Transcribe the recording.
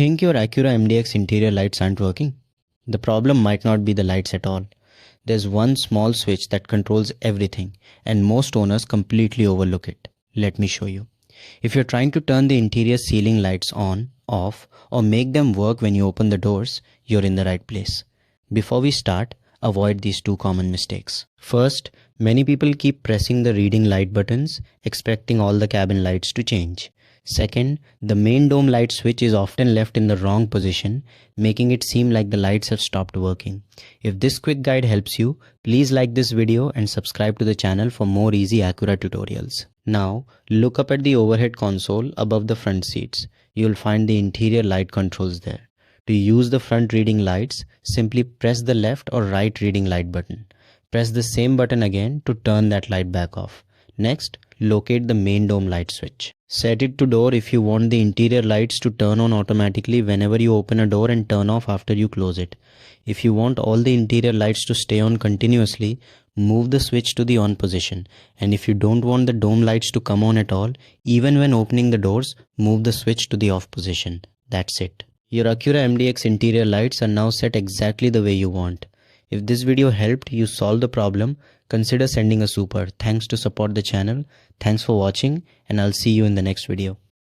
Think your Acura MDX interior lights aren't working? The problem might not be the lights at all. There's one small switch that controls everything, and most owners completely overlook it. Let me show you. If you're trying to turn the interior ceiling lights on, off, or make them work when you open the doors, you're in the right place. Before we start, avoid these two common mistakes. First, many people keep pressing the reading light buttons, expecting all the cabin lights to change. Second, the main dome light switch is often left in the wrong position, making it seem like the lights have stopped working. If this quick guide helps you, please like this video and subscribe to the channel for more easy Acura tutorials. Now, look up at the overhead console above the front seats. You'll find the interior light controls there. To use the front reading lights, simply press the left or right reading light button. Press the same button again to turn that light back off. Next, locate the main dome light switch. Set it to door if you want the interior lights to turn on automatically whenever you open a door and turn off after you close it. If you want all the interior lights to stay on continuously, move the switch to the on position. And if you don't want the dome lights to come on at all, even when opening the doors, move the switch to the off position. That's it. Your Acura MDX interior lights are now set exactly the way you want. If this video helped you solve the problem, consider sending a super thanks to support the channel. Thanks for watching, and I'll see you in the next video.